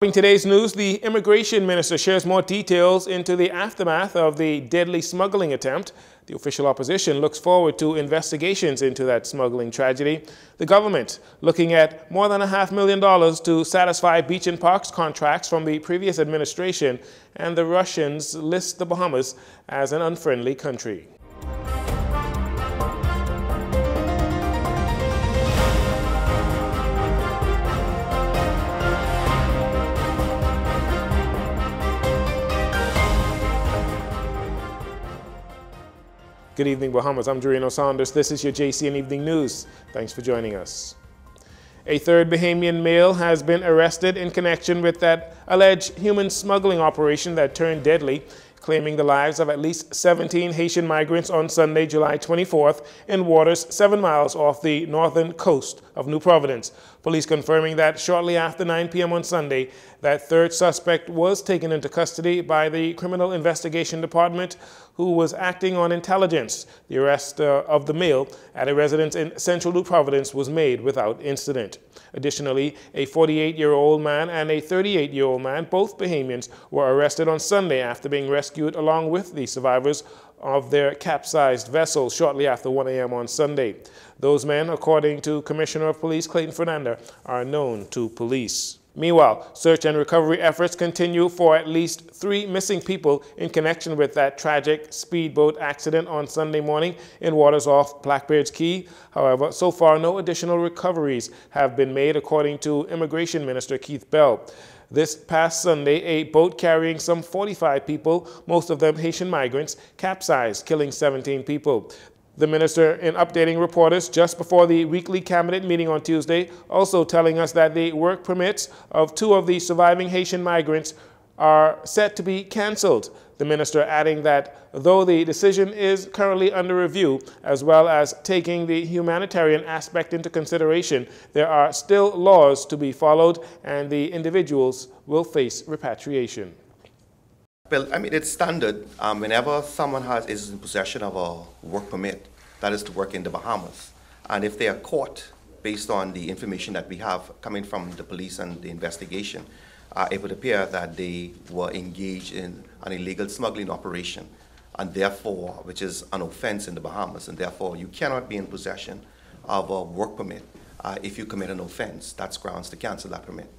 In today's news, the immigration minister shares more details into the aftermath of the deadly smuggling attempt. The official opposition looks forward to investigations into that smuggling tragedy. The government looking at more than $500,000 to satisfy beach and parks contracts from the previous administration, and the Russians list the Bahamas as an unfriendly country. Good evening, Bahamas. I'm Dorino Saunders. This is your JCN Evening News. Thanks for joining us. A third Bahamian male has been arrested in connection with that alleged human smuggling operation that turned deadly, claiming the lives of at least 17 Haitian migrants on Sunday, July 24th, in waters 7 miles off the northern coast of New Providence. Police confirming that shortly after 9 p.m. on Sunday, that third suspect was taken into custody by the Criminal Investigation Department, who was acting on intelligence. The arrest of the male at a residence in central New Providence was made without incident. Additionally, a 48-year-old man and a 38-year-old man, both Bahamians, were arrested on Sunday after being rescued along with the survivors of their capsized vessel shortly after 1 a.m. on Sunday. Those men, according to Commissioner of Police Clayton Fernanda, are known to police. Meanwhile, search and recovery efforts continue for at least 3 missing people in connection with that tragic speedboat accident on Sunday morning in waters off Blackbeard's Key. However, so far no additional recoveries have been made, according to Immigration Minister Keith Bell. This past Sunday, a boat carrying some 45 people, most of them Haitian migrants, capsized, killing 17 people. The minister, in updating reporters just before the weekly cabinet meeting on Tuesday, also telling us that the work permits of 2 of the surviving Haitian migrants are set to be canceled. The minister adding that though the decision is currently under review, as well as taking the humanitarian aspect into consideration, there are still laws to be followed and the individuals will face repatriation. Well, I mean, it's standard. Whenever someone is in possession of a work permit, that is to work in the Bahamas. And if they are caught, based on the information that we have coming from the police and the investigation, it would appear that they were engaged in an illegal smuggling operation, and therefore, which is an offense in the Bahamas, and therefore you cannot be in possession of a work permit if you commit an offense. That's grounds to cancel that permit.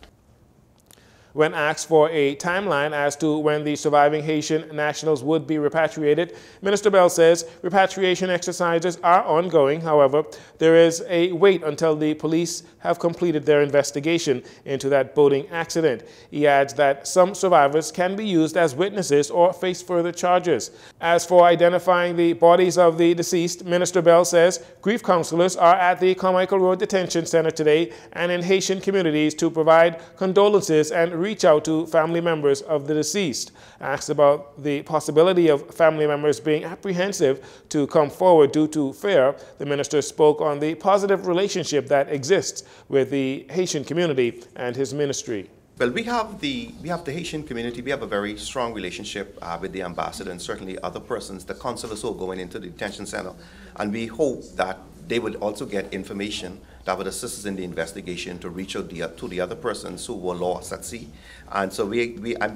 When asked for a timeline as to when the surviving Haitian nationals would be repatriated, Minister Bell says repatriation exercises are ongoing. However, there is a wait until the police have completed their investigation into that boating accident. He adds that some survivors can be used as witnesses or face further charges. As for identifying the bodies of the deceased, Minister Bell says grief counselors are at the Carmichael Road Detention Center today and in Haitian communities to provide condolences and reach out to family members of the deceased. Asked about the possibility of family members being apprehensive to come forward due to fear, the minister spoke on the positive relationship that exists with the Haitian community and his ministry. Well, we have the Haitian community. We have a very strong relationship with the ambassador and certainly other persons, the consuls who are going into the detention center. And we hope that they would also get information that would assist us in the investigation to reach out to the other persons who were lost at sea. And so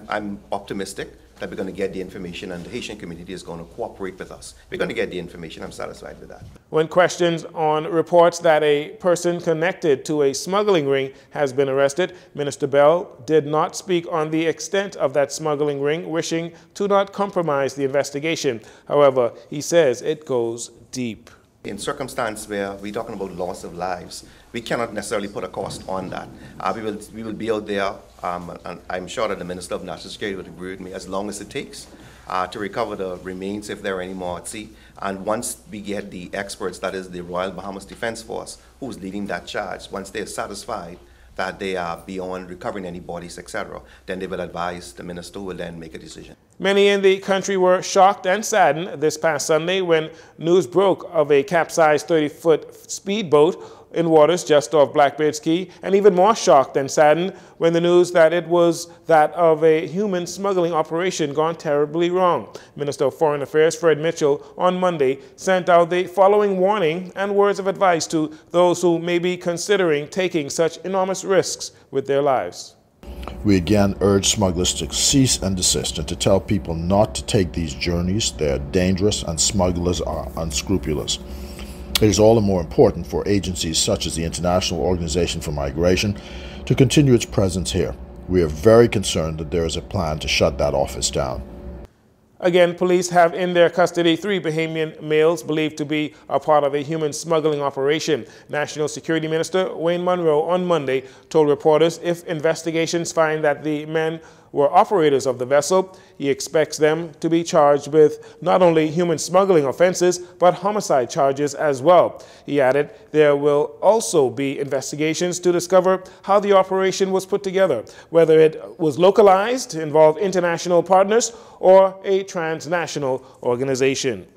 I'm optimistic that we're going to get the information and the Haitian community is going to cooperate with us. We're going to get the information. I'm satisfied with that. When questioned on reports that a person connected to a smuggling ring has been arrested, Minister Bell did not speak on the extent of that smuggling ring, wishing to not compromise the investigation. However, he says it goes deep. In circumstances where we're talking about loss of lives, we cannot necessarily put a cost on that. We will be out there, and I'm sure that the Minister of National Security would agree with me, as long as it takes to recover the remains if there are any more at sea. And once we get the experts, that is the Royal Bahamas Defense Force, who's leading that charge, once they are satisfied that they are beyond recovering any bodies, etc., then they will advise the minister, who will then make a decision. Many in the country were shocked and saddened this past Sunday when news broke of a capsized 30-foot speedboat in waters just off Blackbeard's Key, and even more shocked and saddened when the news that it was that of a human smuggling operation gone terribly wrong. Minister of Foreign Affairs Fred Mitchell on Monday sent out the following warning and words of advice to those who may be considering taking such enormous risks with their lives. We again urge smugglers to cease and desist and to tell people not to take these journeys. They are dangerous and smugglers are unscrupulous. It is all the more important for agencies such as the International Organization for Migration to continue its presence here. We are very concerned that there is a plan to shut that office down. Again, police have in their custody 3 Bahamian males believed to be a part of a human smuggling operation. National Security Minister Wayne Munro on Monday told reporters if investigations find that the men were operators of the vessel, he expects them to be charged with not only human smuggling offenses, but homicide charges as well. He added there will also be investigations to discover how the operation was put together, whether it was localized, involved international partners, or a transnational organization.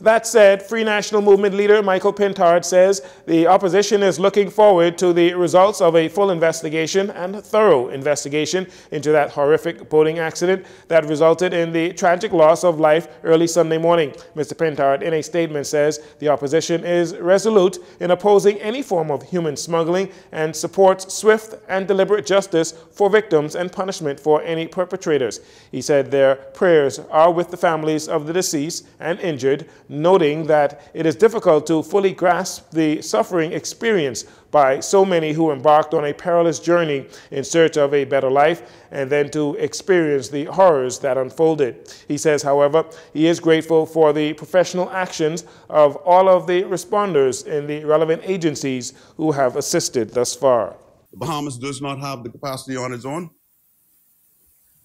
That said, Free National Movement leader Michael Pintard says the opposition is looking forward to the results of a full investigation and thorough investigation into that horrific boating accident that resulted in the tragic loss of life early Sunday morning. Mr. Pintard, in a statement, says the opposition is resolute in opposing any form of human smuggling and supports swift and deliberate justice for victims and punishment for any perpetrators. He said their prayers are with the families of the deceased and injured, noting that it is difficult to fully grasp the suffering experienced by so many who embarked on a perilous journey in search of a better life and then to experience the horrors that unfolded. He says, however, he is grateful for the professional actions of all of the responders in the relevant agencies who have assisted thus far. The Bahamas does not have the capacity on its own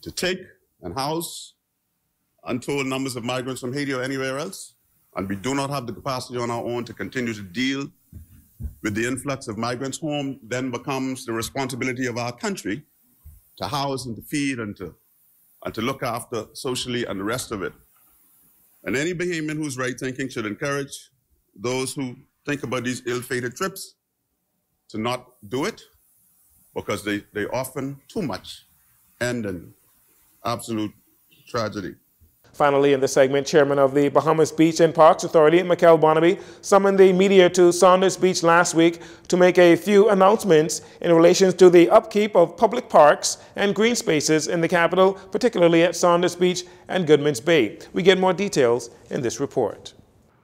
to take and house untold numbers of migrants from Haiti or anywhere else. And we do not have the capacity on our own to continue to deal with the influx of migrants. Home then becomes the responsibility of our country to house and to feed and to look after socially and the rest of it. And any Bahamian who's right-thinking should encourage those who think about these ill-fated trips to not do it, because they often too much end in absolute tragedy. Finally, in the segment, Chairman of the Bahamas Beach and Parks Authority, Mikel Barnaby, summoned the media to Saunders Beach last week to make a few announcements in relation to the upkeep of public parks and green spaces in the capital, particularly at Saunders Beach and Goodman's Bay. We get more details in this report.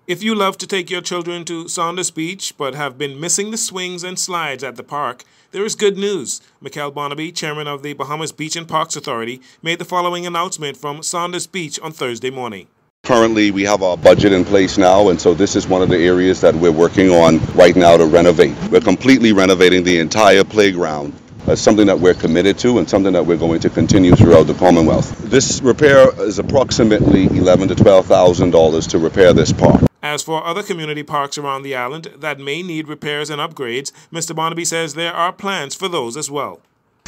If you love to take your children to Saunders Beach but have been missing the swings and slides at the park, there is good news. Mikel Barnaby, chairman of the Bahamas Beach and Parks Authority, made the following announcement from Saunders Beach on Thursday morning. Currently, we have our budget in place now, and so this is one of the areas that we're working on right now to renovate. We're completely renovating the entire playground. That's something that we're committed to and something that we're going to continue throughout the Commonwealth. This repair is approximately $11,000 to $12,000 to repair this park. As for other community parks around the island that may need repairs and upgrades, Mr. Barnaby says there are plans for those as well.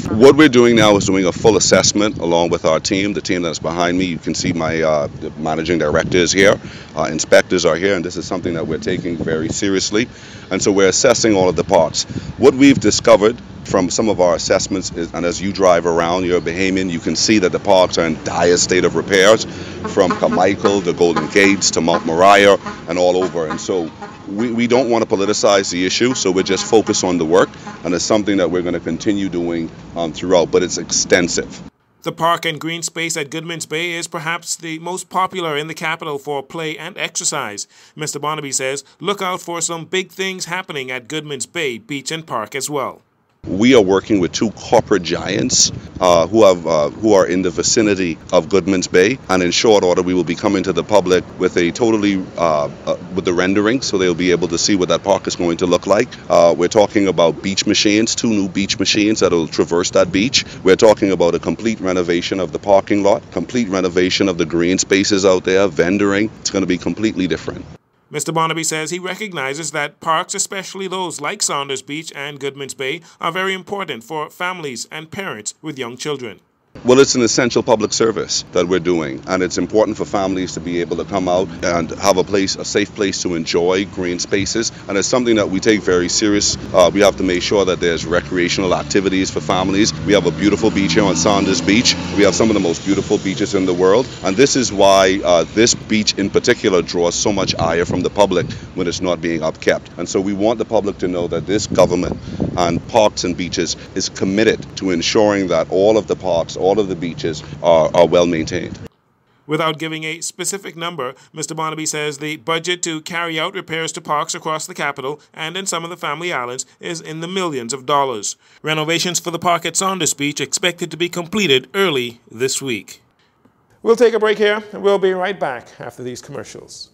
What we're doing now is doing a full assessment along with our team, the team that's behind me. You can see my managing director is here, inspectors are here, and this is something that we're taking very seriously. And so we're assessing all of the parks. What we've discovered from some of our assessments is, and as you drive around, you're a Bahamian, you can see that the parks are in dire state of repairs, from Carmichael, the Golden Gates, to Mount Moriah, and all over. And so we don't want to politicize the issue, so we're just focused on the work, and it's something that we're going to continue doing throughout, but it's extensive. The park and green space at Goodman's Bay is perhaps the most popular in the capital for play and exercise. Mr. Barnaby says look out for some big things happening at Goodman's Bay Beach and Park as well. We are working with 2 corporate giants who are in the vicinity of Goodman's Bay, and in short order we will be coming to the public with a totally with the rendering, so they'll be able to see what that park is going to look like. We're talking about beach machines, 2 new beach machines that will traverse that beach. We're talking about a complete renovation of the parking lot, complete renovation of the green spaces out there, vendoring. It's going to be completely different. Mr. Barnaby says he recognizes that parks, especially those like Saunders Beach and Goodman's Bay, are very important for families and parents with young children. Well, it's an essential public service that we're doing, and it's important for families to be able to come out and have a safe place to enjoy green spaces, and it's something that we take very serious. We have to make sure that there's recreational activities for families. We have a beautiful beach here on Saunders Beach. We have some of the most beautiful beaches in the world, and this is why this beach in particular draws so much ire from the public when it's not being upkept. And so we want the public to know that this government and Parks and Beaches is committed to ensuring that all of the parks, all of the beaches are well maintained. Without giving a specific number, Mr. Barnaby says the budget to carry out repairs to parks across the capital and in some of the family islands is in the millions of dollars. Renovations for the park at Saunders Beach expected to be completed early this week. We'll take a break here, and we'll be right back after these commercials.